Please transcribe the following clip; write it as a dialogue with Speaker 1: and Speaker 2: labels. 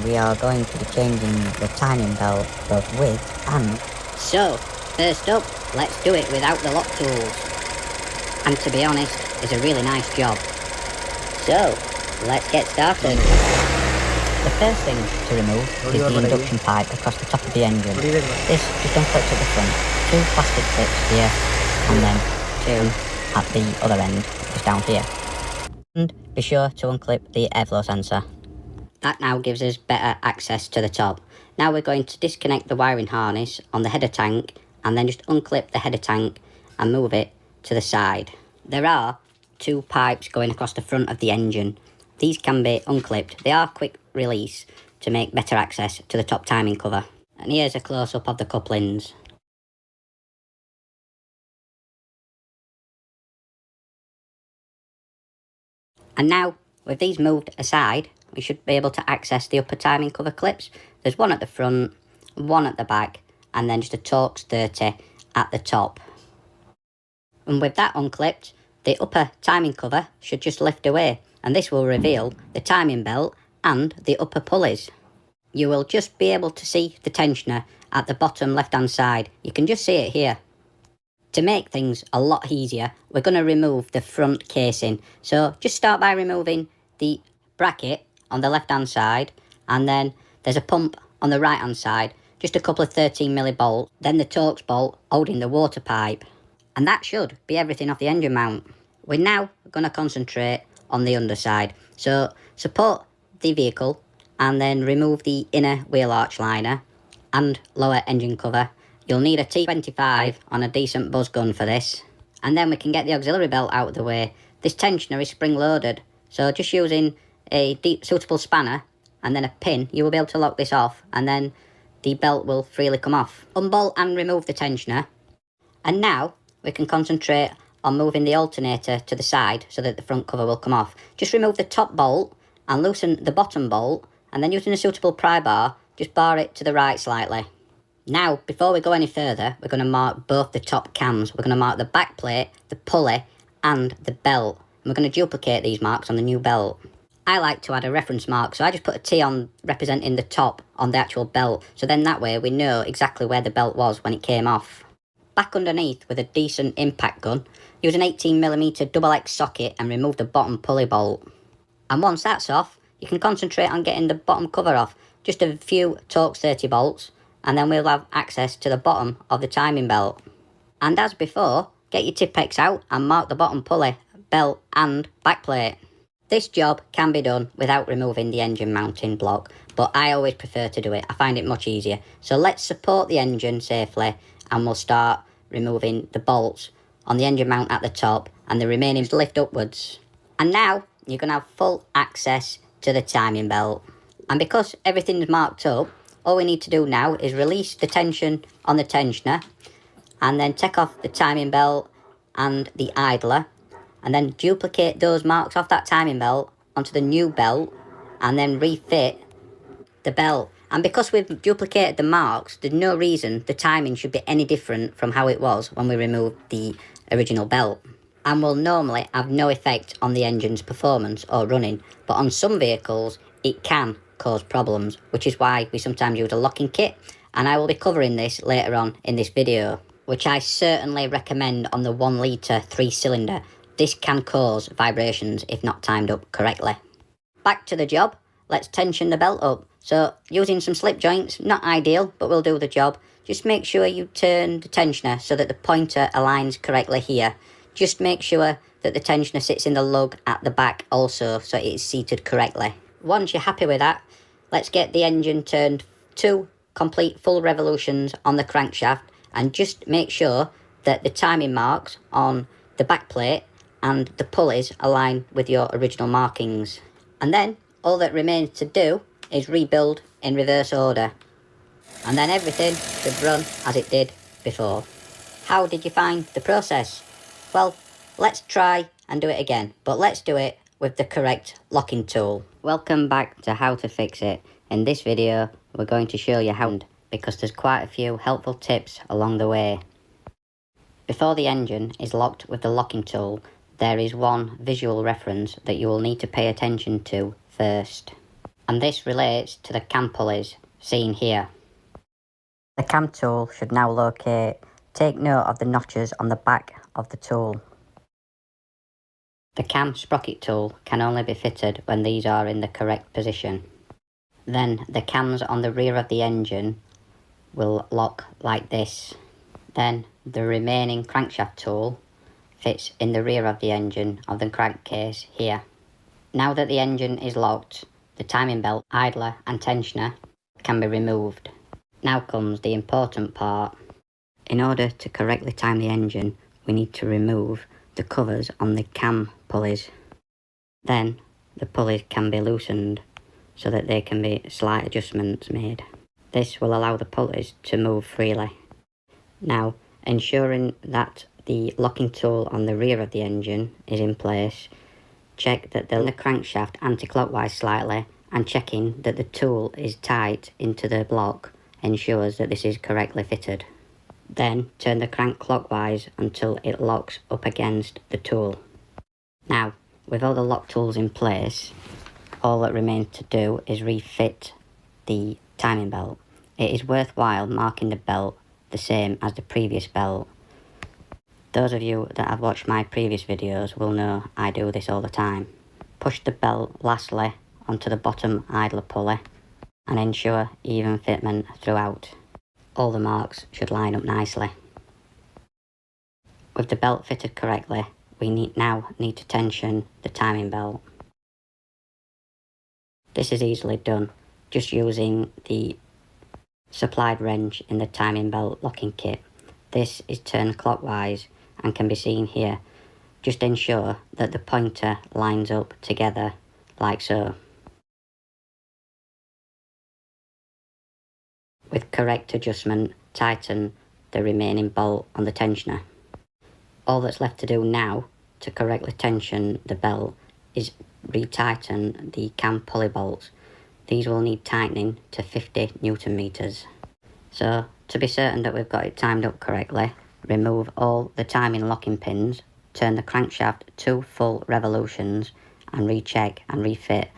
Speaker 1: we are going to be changing the timing belt both with and...
Speaker 2: So, first up, let's do it without the lock tools. And to be honest, it's a really nice job. So, let's get started.
Speaker 1: The first thing to remove is the induction pipe across the top of the engine. This just unclips at the front, 2 plastic clips here, and then 2 at the other end, just down here. And be sure to unclip the airflow sensor.
Speaker 2: That now gives us better access to the top. Now we're going to disconnect the wiring harness on the header tank and then just unclip the header tank and move it to the side. There are 2 pipes going across the front of the engine. These can be unclipped. They are quick release to make better access to the top timing cover. And here's a close-up of the couplings. And now, with these moved aside, we should be able to access the upper timing cover clips. There's one at the front, one at the back, and then just a Torx 30 at the top. And with that unclipped, the upper timing cover should just lift away, and this will reveal the timing belt and the upper pulleys. You will just be able to see the tensioner at the bottom left hand side. You can just see it here. To make things a lot easier, we're going to remove the front casing. So just start by removing the bracket on the left hand side, and then there's a pump on the right hand side, just a couple of 13mm bolts, then the Torx bolt holding the water pipe. And that should be everything off the engine mount. We're now going to concentrate on the underside. So support the vehicle and then remove the inner wheel arch liner and lower engine cover. You'll need a T25 on a decent buzz gun for this. And then we can get the auxiliary belt out of the way. This tensioner is spring loaded, so just using a suitable spanner and then a pin, you will be able to lock this off, and then the belt will freely come off. Unbolt and remove the tensioner. And now we can concentrate on moving the alternator to the side so that the front cover will come off. Just remove the top bolt and loosen the bottom bolt, and then using a suitable pry bar, just bar it to the right slightly. Now, before we go any further, we're going to mark both the top cams. We're going to mark the back plate, the pulley, and the belt. And we're going to duplicate these marks on the new belt. I like to add a reference mark, so I just put a T on representing the top on the actual belt. So then that way we know exactly where the belt was when it came off. Back underneath with a decent impact gun, use an 18mm double X socket and remove the bottom pulley bolt. And once that's off, you can concentrate on getting the bottom cover off. Just a few Torx 30 bolts, and then we'll have access to the bottom of the timing belt. And as before, get your Tipp-Ex out and mark the bottom pulley, belt and back plate. This job can be done without removing the engine mounting block, but I always prefer to do it. I find it much easier. So let's support the engine safely, and we'll start removing the bolts on the engine mount at the top, and the remaining lift upwards. And now you're going to have full access to the timing belt. And because everything's marked up, all we need to do now is release the tension on the tensioner, and then take off the timing belt and the idler, and then duplicate those marks off that timing belt onto the new belt, and then refit the belt. And because we've duplicated the marks, there's no reason the timing should be any different from how it was when we removed the original belt, and will normally have no effect on the engine's performance or running, but on some vehicles it can cause problems, which is why we sometimes use a locking kit, and I will be covering this later on in this video, which I certainly recommend on the 1 litre 3-cylinder. This can cause vibrations if not timed up correctly. Back to the job, let's tension the belt up. So using some slip joints, not ideal, but will do the job. Just make sure you turn the tensioner so that the pointer aligns correctly here. Just make sure that the tensioner sits in the lug at the back also, so it is seated correctly. Once you're happy with that, let's get the engine turned 2 complete full revolutions on the crankshaft, and just make sure that the timing marks on the back plate and the pulleys align with your original markings. And then all that remains to do is rebuild in reverse order, and then everything should run as it did before. How did you find the process? Well, let's try and do it again, but let's do it with the correct locking tool. Welcome back to How to Fix It. In this video we're going to show you how, because there's quite a few helpful tips along the way. Before the engine is locked with the locking tool, there is one visual reference that you will need to pay attention to first. And this relates to the cam pulleys seen here. The cam tool should now locate. Take note of the notches on the back of the tool. The cam sprocket tool can only be fitted when these are in the correct position. Then the cams on the rear of the engine will lock like this. Then the remaining crankshaft tool fits in the rear of the engine of the crankcase here. Now that the engine is locked, the timing belt, idler and tensioner can be removed. Now comes the important part. In order to correctly time the engine, we need to remove the covers on the cam pulleys. Then the pulleys can be loosened so that there can be slight adjustments made. This will allow the pulleys to move freely. Now, ensuring that the locking tool on the rear of the engine is in place, check that the crankshaft anti-clockwise slightly, and checking that the tool is tight into the block ensures that this is correctly fitted. Then turn the crank clockwise until it locks up against the tool. Now, with all the lock tools in place, all that remains to do is refit the timing belt. It is worthwhile marking the belt the same as the previous belt. Those of you that have watched my previous videos will know I do this all the time. Push the belt lastly onto the bottom idler pulley and ensure even fitment throughout. All the marks should line up nicely. With the belt fitted correctly, we now need to tension the timing belt. This is easily done just using the supplied wrench in the timing belt locking kit. This is turned clockwise and can be seen here. Just ensure that the pointer lines up together like so. With correct adjustment, tighten the remaining bolt on the tensioner. All that's left to do now to correctly tension the belt is retighten the cam pulley bolts. These will need tightening to 50 Newton meters. So, to be certain that we've got it timed up correctly, remove all the timing locking pins, turn the crankshaft 2 full revolutions and recheck and refit